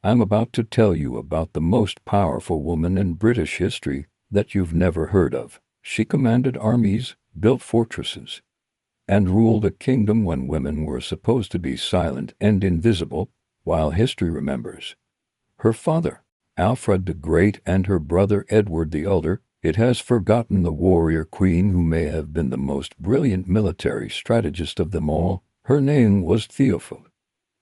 I'm about to tell you about the most powerful woman in British history that you've never heard of. She commanded armies, built fortresses, and ruled a kingdom when women were supposed to be silent and invisible, while history remembers her father, Alfred the Great, and her brother Edward the Elder. It has forgotten the warrior queen who may have been the most brilliant military strategist of them all. Her name was Theophil.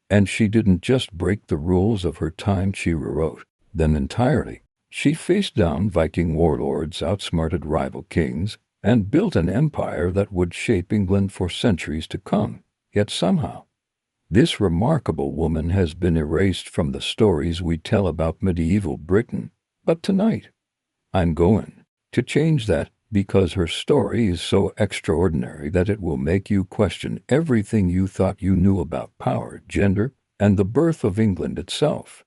And she didn't just break the rules of her time, she rewrote them entirely. She faced down Viking warlords, outsmarted rival kings, and built an empire that would shape England for centuries to come. Yet somehow, this remarkable woman has been erased from the stories we tell about medieval Britain. But tonight, I'm going to change that, because her story is so extraordinary that it will make you question everything you thought you knew about power, gender, and the birth of England itself.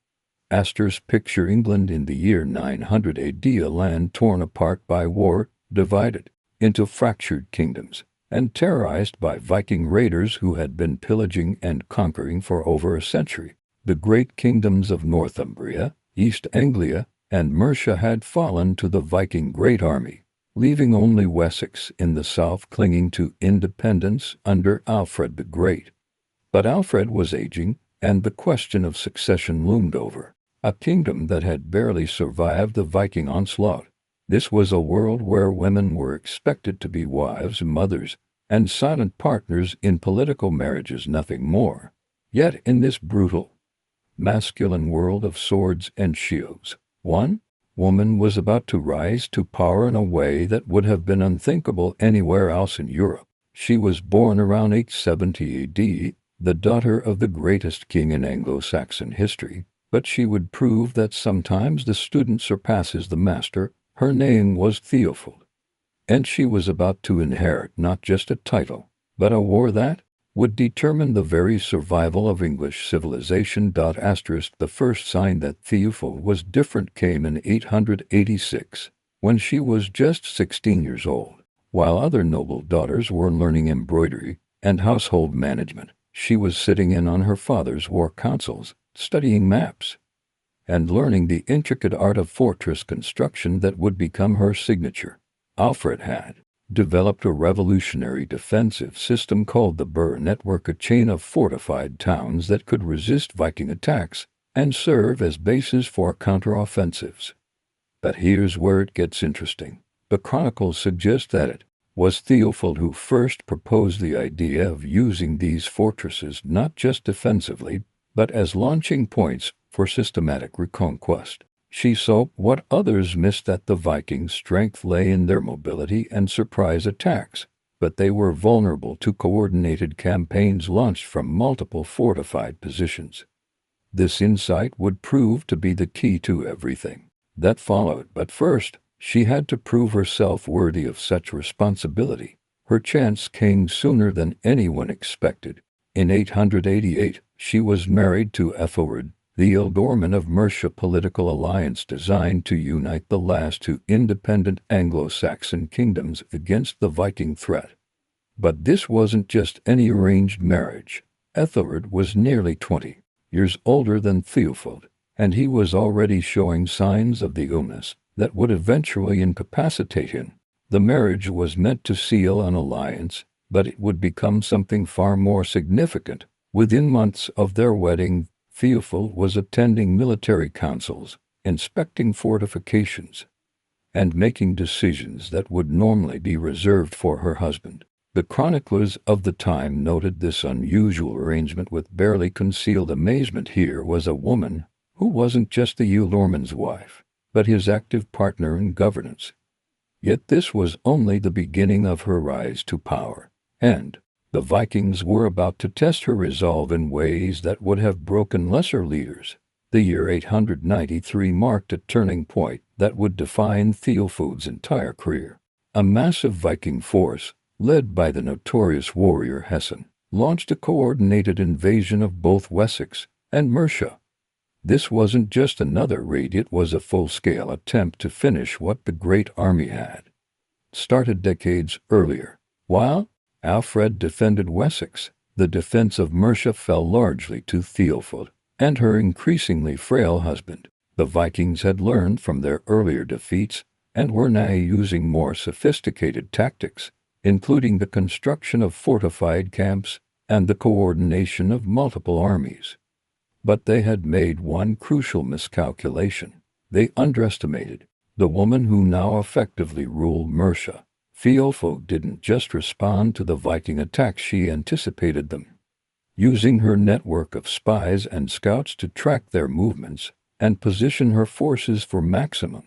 Picture England in the year 900 AD, a land torn apart by war, divided into fractured kingdoms, and terrorized by Viking raiders who had been pillaging and conquering for over a century. The great kingdoms of Northumbria, East Anglia, and Mercia had fallen to the Viking Great Army, leaving only Wessex in the south clinging to independence under Alfred the Great. But Alfred was aging, and the question of succession loomed over a kingdom that had barely survived the Viking onslaught. This was a world where women were expected to be wives, mothers, and silent partners in political marriages, nothing more. Yet in this brutal, masculine world of swords and shields, one woman was about to rise to power in a way that would have been unthinkable anywhere else in Europe. She was born around 870 AD, the daughter of the greatest king in Anglo-Saxon history, but she would prove that sometimes the student surpasses the master. Her name was Theophil, and she was about to inherit not just a title, but a war that would determine the very survival of English civilization. The first sign that Theophil was different came in 886, when she was just 16 years old. While other noble daughters were learning embroidery and household management, she was sitting in on her father's war councils, studying maps, and learning the intricate art of fortress construction that would become her signature. Alfred had developed a revolutionary defensive system called the Burr Network, a chain of fortified towns that could resist Viking attacks and serve as bases for counteroffensives. But here's where it gets interesting. The chronicles suggest that it was Theophil who first proposed the idea of using these fortresses not just defensively, but as launching points for systematic reconquest. She saw what others missed, that the Vikings' strength lay in their mobility and surprise attacks, but they were vulnerable to coordinated campaigns launched from multiple fortified positions. This insight would prove to be the key to everything that followed. But first, she had to prove herself worthy of such responsibility. Her chance came sooner than anyone expected. In 888, she was married to Ethelred, the ealdorman of Mercia, political alliance designed to unite the last two independent Anglo-Saxon kingdoms against the Viking threat. But this wasn't just any arranged marriage. Ethelred was nearly 20 years older than Theophil, and he was already showing signs of the illness that would eventually incapacitate him. The marriage was meant to seal an alliance, but it would become something far more significant. Within months of their wedding, Theophil was attending military councils, inspecting fortifications, and making decisions that would normally be reserved for her husband. The chroniclers of the time noted this unusual arrangement with barely concealed amazement. Here was a woman who wasn't just the ealdorman's wife, but his active partner in governance. Yet this was only the beginning of her rise to power, and the Vikings were about to test her resolve in ways that would have broken lesser leaders. The year 893 marked a turning point that would define Theophil's entire career. A massive Viking force, led by the notorious warrior Hessen, launched a coordinated invasion of both Wessex and Mercia. This wasn't just another raid, it was a full-scale attempt to finish what the Great Army had started decades earlier. While Alfred defended Wessex, the defense of Mercia fell largely to Theophil. and her increasingly frail husband. The Vikings had learned from their earlier defeats and were now using more sophisticated tactics, including the construction of fortified camps and the coordination of multiple armies. But they had made one crucial miscalculation. They underestimated the woman who now effectively ruled Mercia. Thialfo didn't just respond to the Viking attacks, she anticipated them, using her network of spies and scouts to track their movements and position her forces for maximum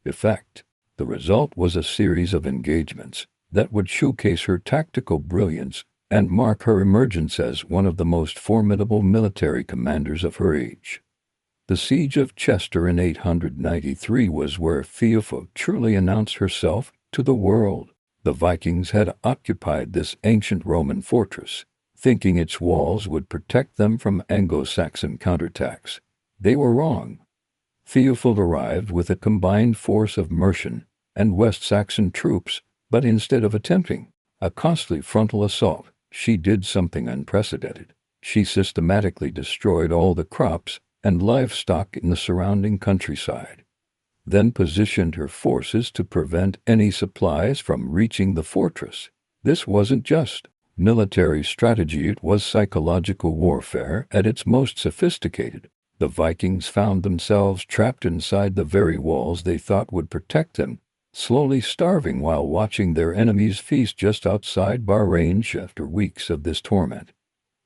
effect. The result was a series of engagements that would showcase her tactical brilliance and mark her emergence as one of the most formidable military commanders of her age. The siege of Chester in 893 was where Thialfo truly announced herself to the world. The Vikings had occupied this ancient Roman fortress, thinking its walls would protect them from Anglo-Saxon counterattacks. They were wrong. Thialfo arrived with a combined force of Mercian and West Saxon troops, but instead of attempting a costly frontal assault, she did something unprecedented. She systematically destroyed all the crops and livestock in the surrounding countryside, then positioned her forces to prevent any supplies from reaching the fortress. This wasn't just military strategy, it was psychological warfare at its most sophisticated. The Vikings found themselves trapped inside the very walls they thought would protect them, slowly starving while watching their enemies feast just outside bar range. After weeks of this torment,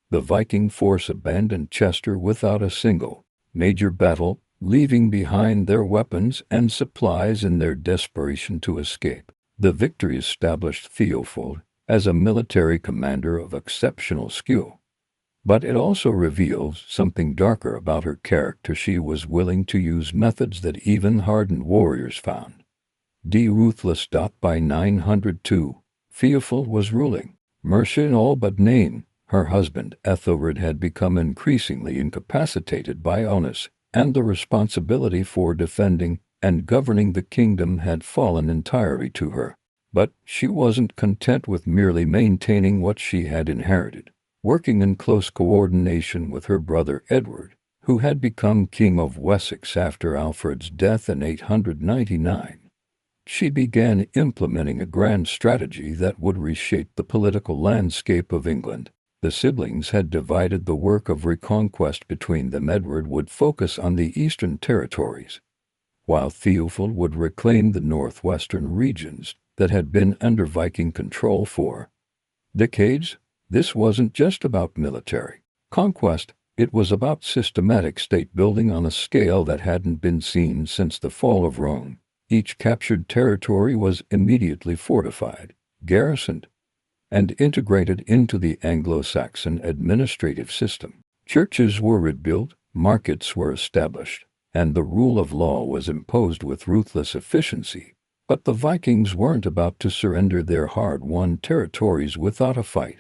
the Viking force abandoned Chester without a single major battle, leaving behind their weapons and supplies in their desperation to escape. The victory established Thialfo as a military commander of exceptional skill, but it also reveals something darker about her character. She was willing to use methods that even hardened warriors found ruthless. By 902, Thialfo was ruling Mercia in all but name. Her husband Ethelred had become increasingly incapacitated by illness, and the responsibility for defending and governing the kingdom had fallen entirely to her. But she wasn't content with merely maintaining what she had inherited. Working in close coordination with her brother Edward, who had become King of Wessex after Alfred's death in 899, she began implementing a grand strategy that would reshape the political landscape of England. The siblings had divided the work of reconquest between them. Edward would focus on the eastern territories, while Thialfo would reclaim the northwestern regions that had been under Viking control for decades. This wasn't just about military conquest, it was about systematic state building on a scale that hadn't been seen since the fall of Rome. Each captured territory was immediately fortified, garrisoned, and integrated into the Anglo-Saxon administrative system. Churches were rebuilt, markets were established, and the rule of law was imposed with ruthless efficiency. But the Vikings weren't about to surrender their hard-won territories without a fight,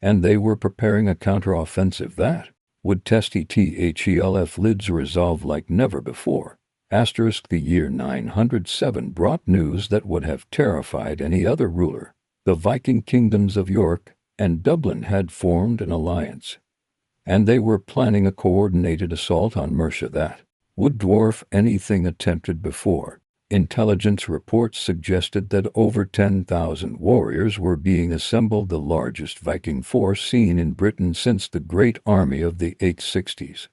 and they were preparing a counteroffensive that would test Ethelred's resolve like never before. The year 907 brought news that would have terrified any other ruler. The Viking kingdoms of York and Dublin had formed an alliance, and they were planning a coordinated assault on Mercia that would dwarf anything attempted before. Intelligence reports suggested that over 10,000 warriors were being assembled, the largest Viking force seen in Britain since the Great Army of the 860s.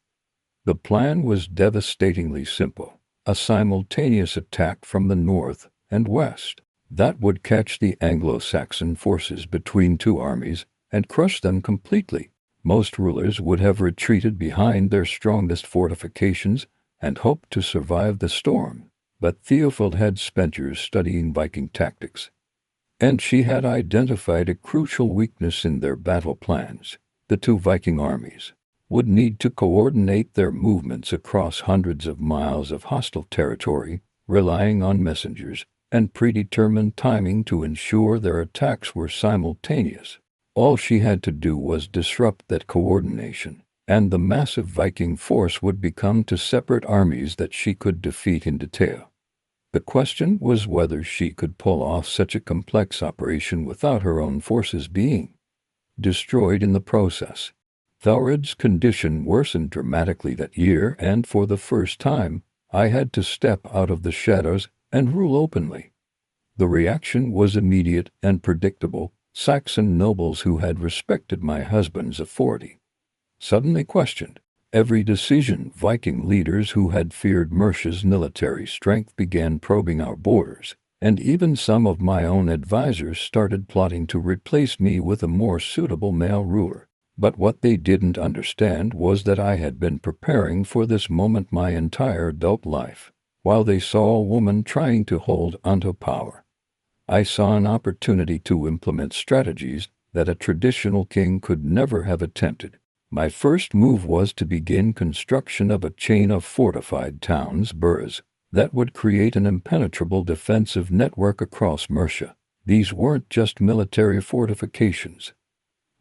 The plan was devastatingly simple: a simultaneous attack from the north and west that would catch the Anglo-Saxon forces between two armies and crush them completely. Most rulers would have retreated behind their strongest fortifications and hoped to survive the storm. But Thialfo had spent years studying Viking tactics, and she had identified a crucial weakness in their battle plans. The two Viking armies would need to coordinate their movements across hundreds of miles of hostile territory, relying on messengers and predetermined timing to ensure their attacks were simultaneous. All she had to do was disrupt that coordination, and the massive Viking force would become two separate armies that she could defeat in detail. The question was whether she could pull off such a complex operation without her own forces being destroyed in the process. Thalred's condition worsened dramatically that year, and for the first time, I had to step out of the shadows and rule openly. The reaction was immediate and predictable. Saxon nobles who had respected my husband's authority suddenly questioned every decision. Viking leaders who had feared Mercia's military strength began probing our borders, and even some of my own advisors started plotting to replace me with a more suitable male ruler. But what they didn't understand was that I had been preparing for this moment my entire adult life. While they saw a woman trying to hold onto power, I saw an opportunity to implement strategies that a traditional king could never have attempted. My first move was to begin construction of a chain of fortified towns, boroughs, that would create an impenetrable defensive network across Mercia. These weren't just military fortifications.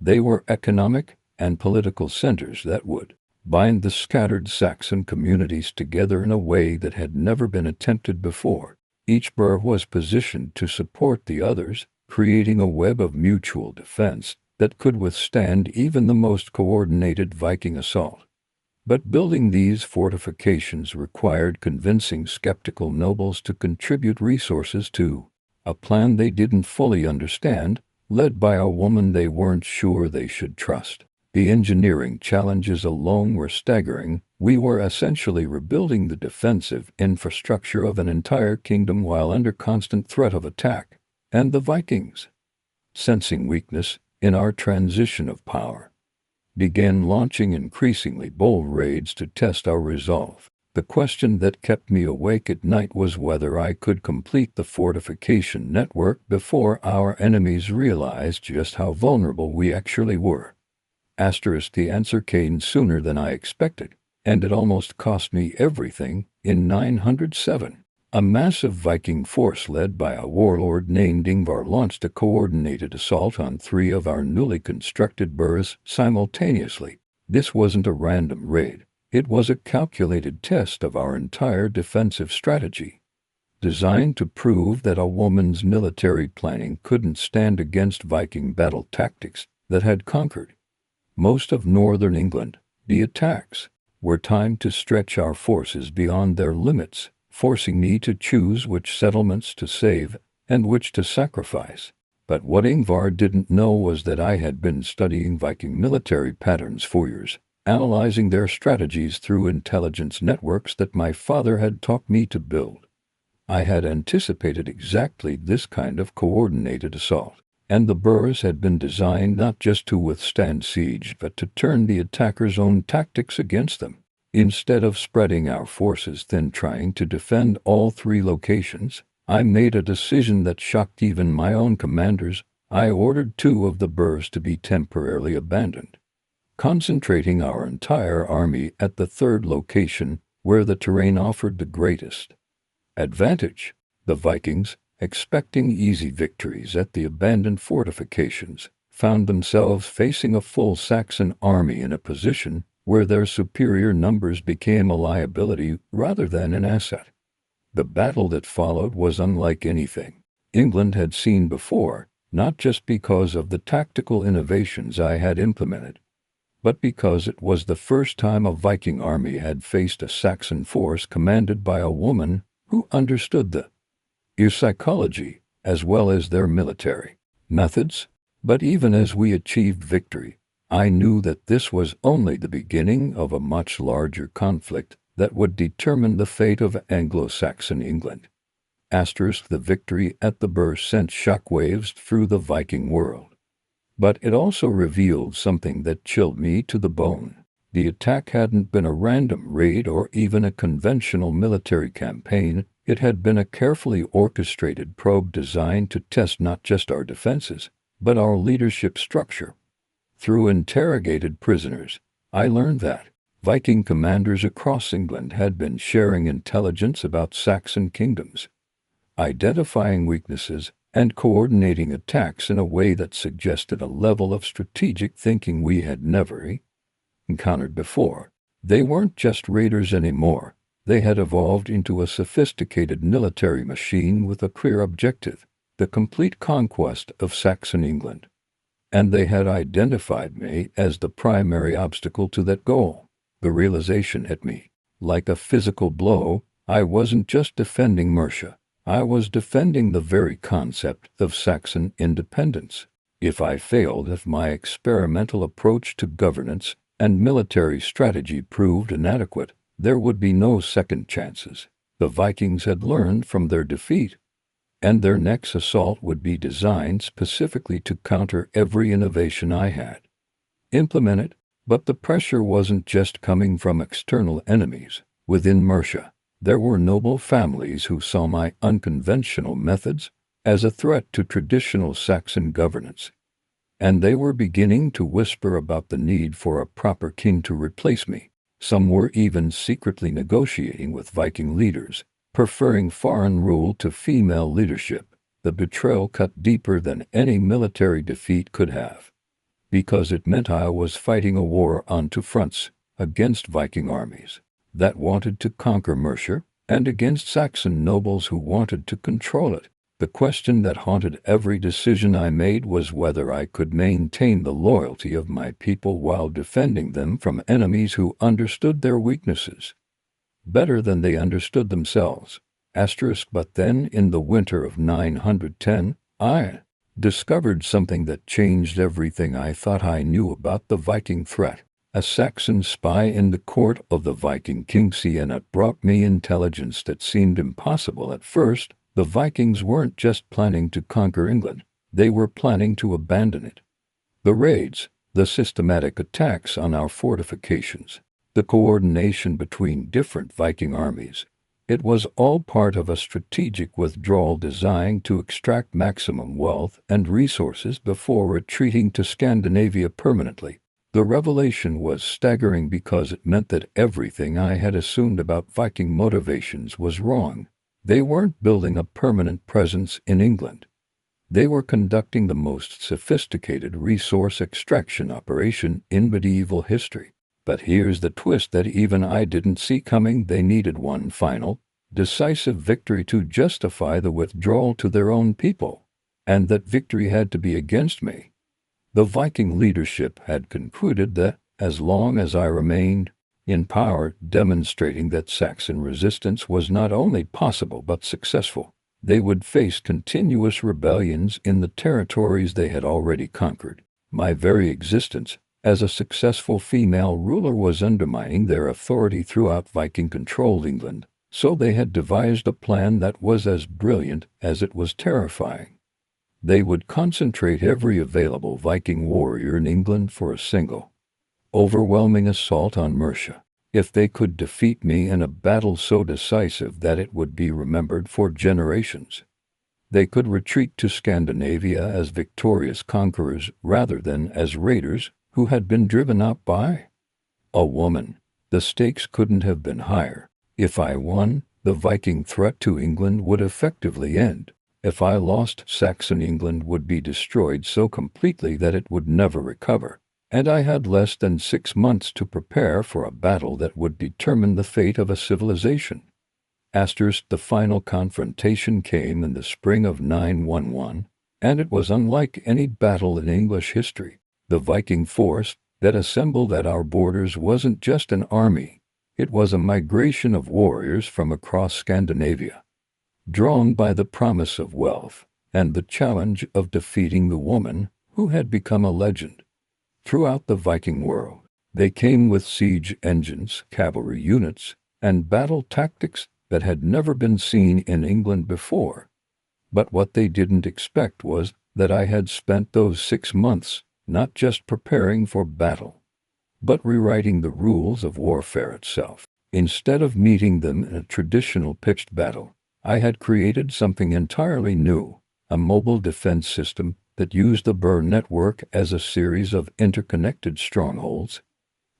They were economic and political centers that would bind the scattered Saxon communities together in a way that had never been attempted before. Each borough was positioned to support the others, creating a web of mutual defense that could withstand even the most coordinated Viking assault. But building these fortifications required convincing skeptical nobles to contribute resources to a plan they didn't fully understand, led by a woman they weren't sure they should trust. The engineering challenges alone were staggering. We were essentially rebuilding the defensive infrastructure of an entire kingdom while under constant threat of attack. And the Vikings, sensing weakness in our transition of power, began launching increasingly bold raids to test our resolve. The question that kept me awake at night was whether I could complete the fortification network before our enemies realized just how vulnerable we actually were. The answer came sooner than I expected, and it almost cost me everything. In 907, a massive Viking force led by a warlord named Ingvar launched a coordinated assault on 3 of our newly constructed boroughs simultaneously. This wasn't a random raid. It was a calculated test of our entire defensive strategy, designed to prove that a woman's military planning couldn't stand against Viking battle tactics that had conquered most of northern England. The attacks were timed to stretch our forces beyond their limits, forcing me to choose which settlements to save and which to sacrifice. But what Ingvar didn't know was that I had been studying Viking military patterns for years, analyzing their strategies through intelligence networks that my father had taught me to build. I had anticipated exactly this kind of coordinated assault, and the boroughs had been designed not just to withstand siege but to turn the attackers' own tactics against them. Instead of spreading our forces thin trying to defend all 3 locations, I made a decision that shocked even my own commanders. I ordered 2 of the boroughs to be temporarily abandoned, concentrating our entire army at the 3rd location, where the terrain offered the greatest advantage. The Vikings, expecting easy victories at the abandoned fortifications, found themselves facing a full Saxon army in a position where their superior numbers became a liability rather than an asset. The battle that followed was unlike anything England had seen before, not just because of the tactical innovations I had implemented, but because it was the first time a Viking army had faced a Saxon force commanded by a woman who understood their psychology as well as their military methods. But even as we achieved victory, I knew that this was only the beginning of a much larger conflict that would determine the fate of Anglo-Saxon England. The victory at the Burr sent shockwaves through the Viking world. But it also revealed something that chilled me to the bone. The attack hadn't been a random raid or even a conventional military campaign. It had been a carefully orchestrated probe designed to test not just our defenses, but our leadership structure. Through interrogated prisoners, I learned that Viking commanders across England had been sharing intelligence about Saxon kingdoms, identifying weaknesses, and coordinating attacks in a way that suggested a level of strategic thinking we had never encountered before. They weren't just raiders anymore. They had evolved into a sophisticated military machine with a clear objective: the complete conquest of Saxon England. and they had identified me as the primary obstacle to that goal. The realization hit me like a physical blow. I wasn't just defending Mercia. I was defending the very concept of Saxon independence. If I failed, if my experimental approach to governance and military strategy proved inadequate, there would be no second chances. The Vikings had learned from their defeat, and their next assault would be designed specifically to counter every innovation I had implemented. But the pressure wasn't just coming from external enemies. Within Mercia, there were noble families who saw my unconventional methods as a threat to traditional Saxon governance, and they were beginning to whisper about the need for a proper king to replace me. Some were even secretly negotiating with Viking leaders, preferring foreign rule to female leadership. The betrayal cut deeper than any military defeat could have, because it meant I was fighting a war on two fronts, against Viking armies that wanted to conquer Mercia, and against Saxon nobles who wanted to control it. The question that haunted every decision I made was whether I could maintain the loyalty of my people while defending them from enemies who understood their weaknesses better than they understood themselves. But then, in the winter of 910, I discovered something that changed everything I thought I knew about the Viking threat. A Saxon spy in the court of the Viking king Siena brought me intelligence that seemed impossible at first. The Vikings weren't just planning to conquer England, they were planning to abandon it. The raids, the systematic attacks on our fortifications, the coordination between different Viking armies, it was all part of a strategic withdrawal designed to extract maximum wealth and resources before retreating to Scandinavia permanently. The revelation was staggering because it meant that everything I had assumed about Viking motivations was wrong. They weren't building a permanent presence in England. They were conducting the most sophisticated resource extraction operation in medieval history. But here's the twist that even I didn't see coming. They needed one final, decisive victory to justify the withdrawal to their own people, and that victory had to be against me. The Viking leadership had concluded that, as long as I remained in power, demonstrating that Saxon resistance was not only possible but successful, they would face continuous rebellions in the territories they had already conquered. My very existence as a successful female ruler was undermining their authority throughout Viking-controlled England, so they had devised a plan that was as brilliant as it was terrifying. They would concentrate every available Viking warrior in England for a single, overwhelming assault on Mercia. If they could defeat me in a battle so decisive that it would be remembered for generations, they could retreat to Scandinavia as victorious conquerors rather than as raiders who had been driven out by a woman. The stakes couldn't have been higher. If I won, the Viking threat to England would effectively end. If I lost, Saxon England would be destroyed so completely that it would never recover. And I had less than 6 months to prepare for a battle that would determine the fate of a civilization. The final confrontation came in the spring of 911, and it was unlike any battle in English history. The Viking force that assembled at our borders wasn't just an army, it was a migration of warriors from across Scandinavia, drawn by the promise of wealth and the challenge of defeating the woman who had become a legend throughout the Viking world. They came with siege engines, cavalry units, and battle tactics that had never been seen in England before. But what they didn't expect was that I had spent those 6 months not just preparing for battle, but rewriting the rules of warfare itself. Instead of meeting them in a traditional pitched battle, I had created something entirely new, a mobile defense system that used the Burr network as a series of interconnected strongholds,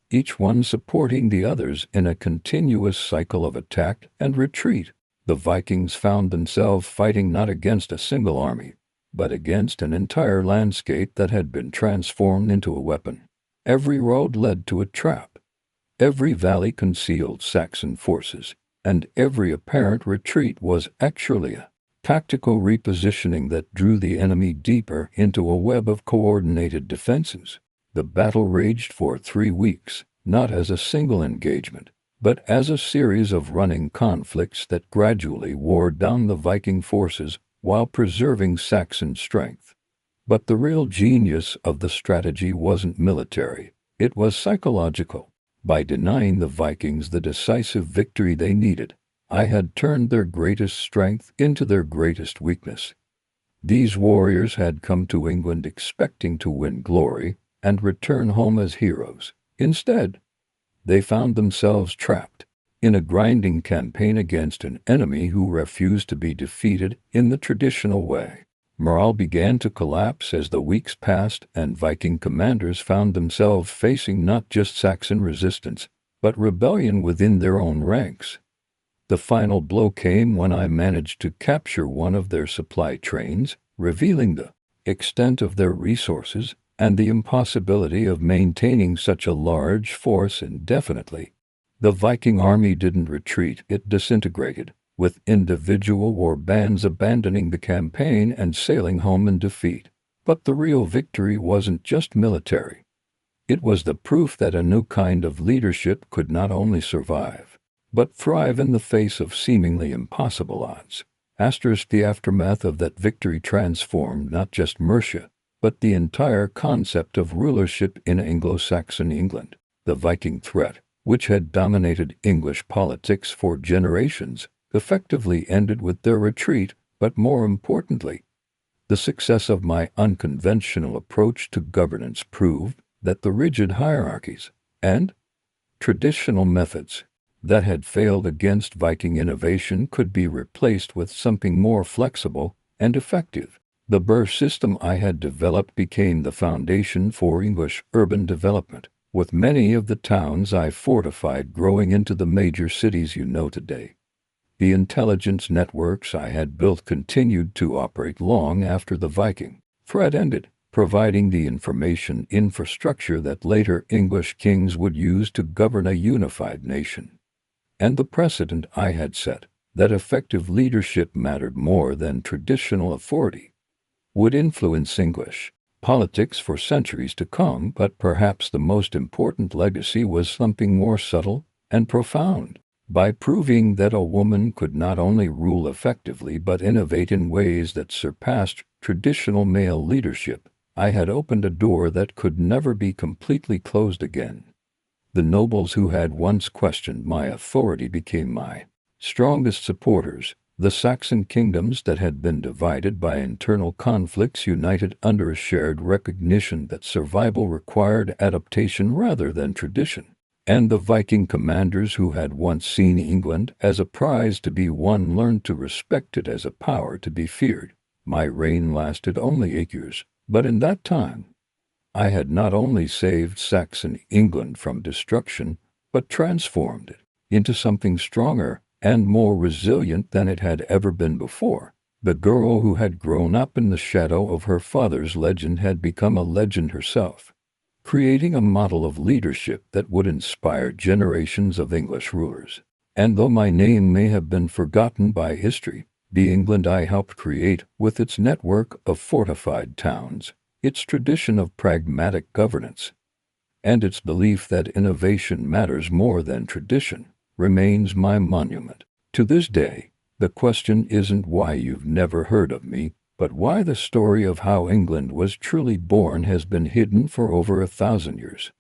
each one supporting the others in a continuous cycle of attack and retreat. The Vikings found themselves fighting not against a single army, but against an entire landscape that had been transformed into a weapon. Every road led to a trap. Every valley concealed Saxon forces, and every apparent retreat was actually a tactical repositioning that drew the enemy deeper into a web of coordinated defenses. The battle raged for 3 weeks, not as a single engagement, but as a series of running conflicts that gradually wore down the Viking forces while preserving Saxon strength. But the real genius of the strategy wasn't military, it was psychological. By denying the Vikings the decisive victory they needed, I had turned their greatest strength into their greatest weakness. These warriors had come to England expecting to win glory and return home as heroes. Instead, they found themselves trapped in a grinding campaign against an enemy who refused to be defeated in the traditional way. Morale began to collapse as the weeks passed, and Viking commanders found themselves facing not just Saxon resistance, but rebellion within their own ranks. The final blow came when I managed to capture one of their supply trains, revealing the extent of their resources and the impossibility of maintaining such a large force indefinitely. The Viking army didn't retreat, it disintegrated, with individual war bands abandoning the campaign and sailing home in defeat. But the real victory wasn't just military. It was the proof that a new kind of leadership could not only survive, but thrive in the face of seemingly impossible odds. The aftermath of that victory transformed not just Mercia, but the entire concept of rulership in Anglo-Saxon England. The Viking threat, which had dominated English politics for generations, effectively ended with their retreat, but more importantly, the success of my unconventional approach to governance proved that the rigid hierarchies and traditional methods that had failed against Viking innovation could be replaced with something more flexible and effective. The burr system I had developed became the foundation for English urban development, with many of the towns I fortified growing into the major cities you know today. The intelligence networks I had built continued to operate long after the Viking threat ended, providing the information infrastructure that later English kings would use to govern a unified nation. And the precedent I had set, that effective leadership mattered more than traditional authority, would influence English politics for centuries to come. But perhaps the most important legacy was something more subtle and profound. By proving that a woman could not only rule effectively but innovate in ways that surpassed traditional male leadership, I had opened a door that could never be completely closed again. The nobles who had once questioned my authority became my strongest supporters. The Saxon kingdoms that had been divided by internal conflicts united under a shared recognition that survival required adaptation rather than tradition. And the Viking commanders who had once seen England as a prize to be won learned to respect it as a power to be feared. My reign lasted only 8 years, but in that time, I had not only saved Saxon England from destruction, but transformed it into something stronger and more resilient than it had ever been before. The girl who had grown up in the shadow of her father's legend had become a legend herself, creating a model of leadership that would inspire generations of English rulers. And though my name may have been forgotten by history, the England I helped create, with its network of fortified towns, its tradition of pragmatic governance, and its belief that innovation matters more than tradition, remains my monument. To this day, the question isn't why you've never heard of me, but why the story of how England was truly born has been hidden for over 1,000 years.